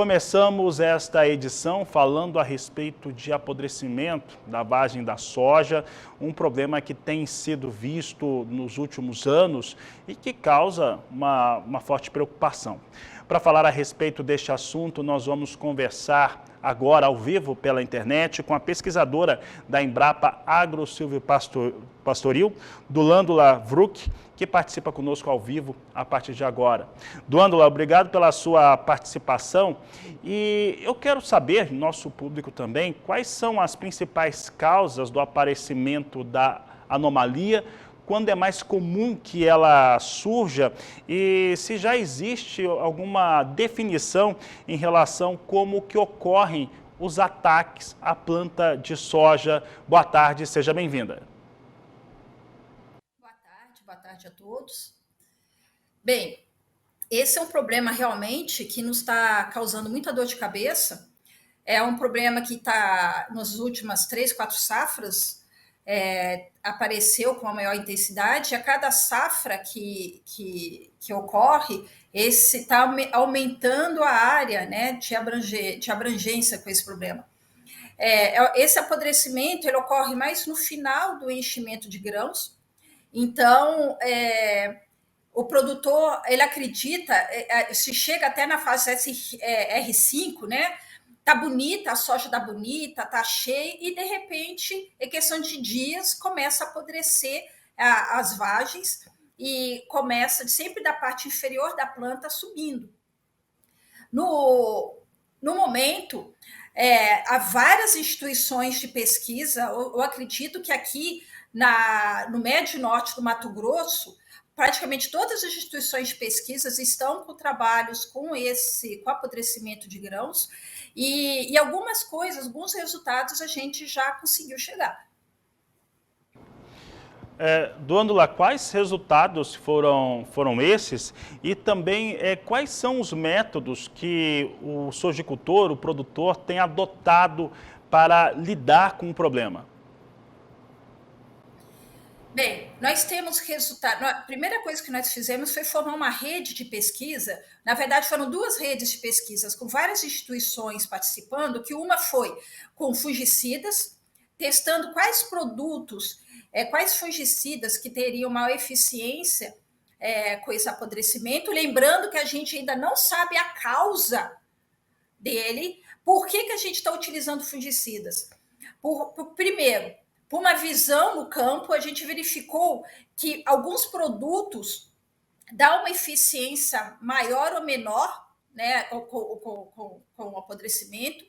começamos esta edição falando a respeito de apodrecimento da vagem da soja, um problema que tem sido visto nos últimos anos e que causa uma forte preocupação. Para falar a respeito deste assunto, nós vamos conversar agora ao vivo pela internet com a pesquisadora da Embrapa Agro Silvopastoril, Dulândula Vruk, que participa conosco ao vivo a partir de agora. Dulândula, obrigado pela sua participação e eu quero saber, nosso público também, quais são as principais causas do aparecimento da anomalia, quando é mais comum que ela surja e se já existe alguma definição em relação a como que ocorrem os ataques à planta de soja. Boa tarde, seja bem-vinda. Boa tarde a todos. Bem, esse é um problema realmente que nos está causando muita dor de cabeça. É um problema que está nas últimas 3, 4 safras, apareceu com a maior intensidade. A cada safra que ocorre, esse está aumentando a área, né, de abrangência com esse problema. Esse apodrecimento ele ocorre mais no final do enchimento de grãos. Então, o produtor ele acredita, se chega até na fase R5, né? Tá bonita, a soja tá bonita, tá cheia, e de repente, em questão de dias, começa a apodrecer as vagens e começa sempre da parte inferior da planta subindo. No momento, há várias instituições de pesquisa, eu acredito que aqui no médio norte do Mato Grosso, praticamente todas as instituições de pesquisas estão com trabalhos com apodrecimento de grãos, e algumas coisas, alguns resultados a gente já conseguiu chegar. Dulândula, quais resultados foram esses e também quais são os métodos que o sojicultor, o produtor, tem adotado para lidar com o problema? Bem, nós temos resultado. A primeira coisa que nós fizemos foi formar uma rede de pesquisa. Na verdade, foram 2 redes de pesquisas com várias instituições participando, que uma foi com fungicidas, testando quais produtos, quais fungicidas que teriam maior eficiência com esse apodrecimento. Lembrando que a gente ainda não sabe a causa dele. Por que a gente está utilizando fungicidas? Primeiro, por uma visão no campo, a gente verificou que alguns produtos dão uma eficiência maior ou menor, né, com o apodrecimento,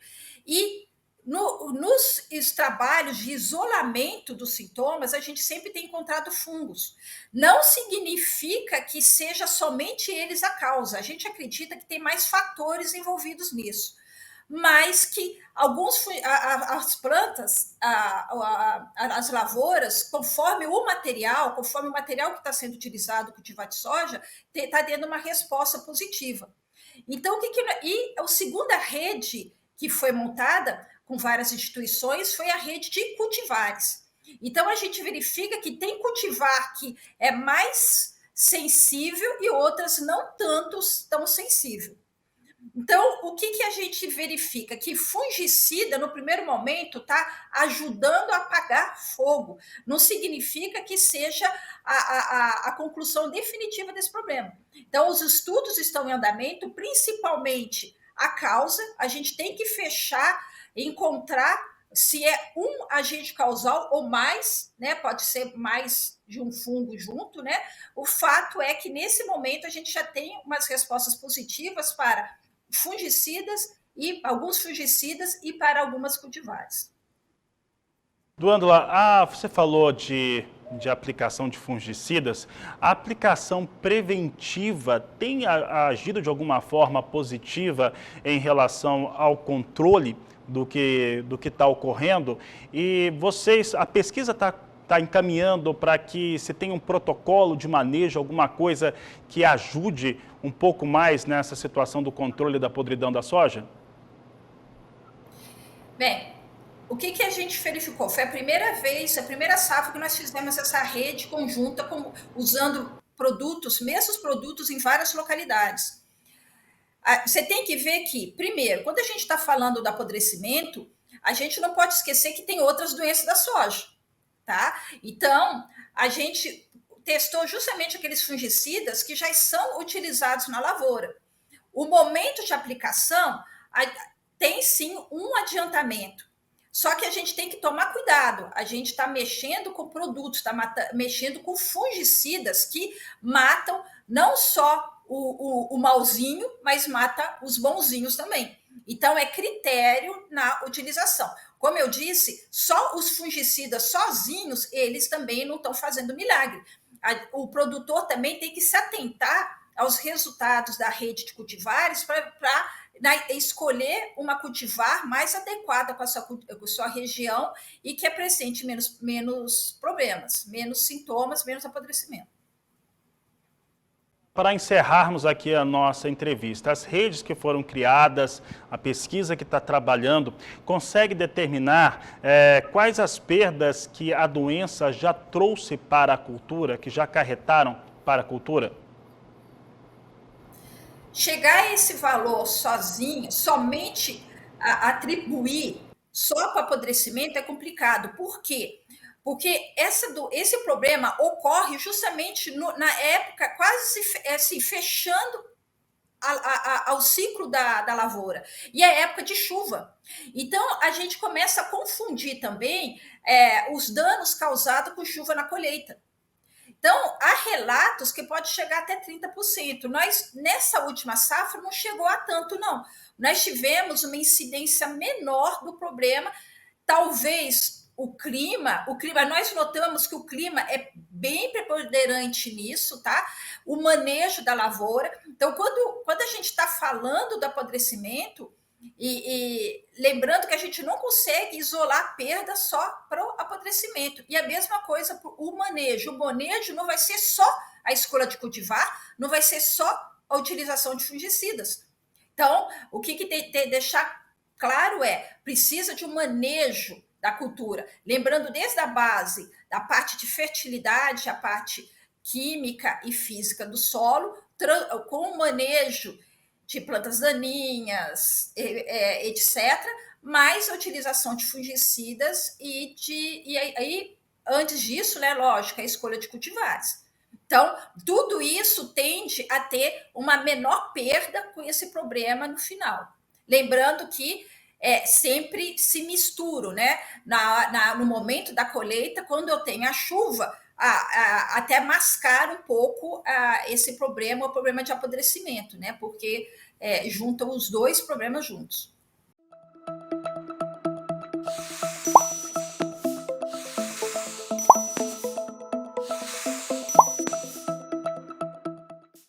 e nos trabalhos de isolamento dos sintomas, a gente sempre tem encontrado fungos. Não significa que seja somente eles a causa, a gente acredita que tem mais fatores envolvidos nisso, mas que as plantas, as lavouras, conforme o material que está sendo utilizado, cultivar de soja, está dando uma resposta positiva. Então, e a segunda rede que foi montada com várias instituições foi a rede de cultivares. Então, a gente verifica que tem cultivar que é mais sensível e outras não tanto tão sensível. Então, o que a gente verifica? Que fungicida, no primeiro momento, está ajudando a apagar fogo. Não significa que seja a conclusão definitiva desse problema. Então, os estudos estão em andamento, principalmente a causa. A gente tem que fechar, encontrar se é um agente causal ou mais, né? Pode ser mais de um fungo junto, né? O fato é que, nesse momento, a gente já tem umas respostas positivas para alguns fungicidas e para algumas cultivares. Dulândula, você falou de aplicação de fungicidas. A aplicação preventiva tem agido de alguma forma positiva em relação ao controle do que está ocorrendo? E a pesquisa está encaminhando para que se tenha um protocolo de manejo, alguma coisa que ajude um pouco mais nessa situação do controle da podridão da soja? Bem, o que a gente verificou? Foi a primeira safra que nós fizemos essa rede conjunta usando mesmos produtos em várias localidades. Você tem que ver que, primeiro, quando a gente está falando do apodrecimento, a gente não pode esquecer que tem outras doenças da soja, tá? Então, a gente testou justamente aqueles fungicidas que já são utilizados na lavoura. O momento de aplicação tem sim um adiantamento. Só que a gente tem que tomar cuidado. A gente está mexendo com produtos, está mexendo com fungicidas que matam não só o malzinho, mas mata os bonzinhos também. Então, é critério na utilização. Como eu disse, só os fungicidas sozinhos, eles também não estão fazendo milagre. O produtor também tem que se atentar aos resultados da rede de cultivares para escolher uma cultivar mais adequada com a sua região e que apresente menos problemas, menos sintomas, menos apodrecimento. Para encerrarmos aqui a nossa entrevista, as redes que foram criadas, a pesquisa que está trabalhando, consegue determinar quais as perdas que a doença já trouxe para a cultura, que já acarretaram para a cultura? Chegar a esse valor sozinho, somente atribuir só para o apodrecimento é complicado. Por quê? Porque esse problema ocorre justamente na época, quase assim, fechando ao ciclo da lavoura, e é época de chuva. Então, a gente começa a confundir também os danos causados com chuva na colheita. Então, há relatos que pode chegar até 30%. Nós, nessa última safra, não chegou a tanto, não. Nós tivemos uma incidência menor do problema, talvez o clima, nós notamos que o clima é bem preponderante nisso, tá? O manejo da lavoura. Então, quando a gente está falando do apodrecimento, e lembrando que a gente não consegue isolar a perda só para o apodrecimento. E a mesma coisa para o manejo. O manejo não vai ser só a escolha de cultivar, não vai ser só a utilização de fungicidas. Então, o que tem que deixar claro precisa de um manejo da cultura. Lembrando desde a base, da parte de fertilidade, a parte química e física do solo, com o manejo de plantas daninhas, etc., mais a utilização de fungicidas e aí, antes disso, né, lógico, a escolha de cultivares. Então, tudo isso tende a ter uma menor perda com esse problema no final. Lembrando que sempre se misturam, né? No momento da colheita, quando eu tenho a chuva, até mascar um pouco esse problema, o problema de apodrecimento, né? Porque juntam os dois problemas juntos.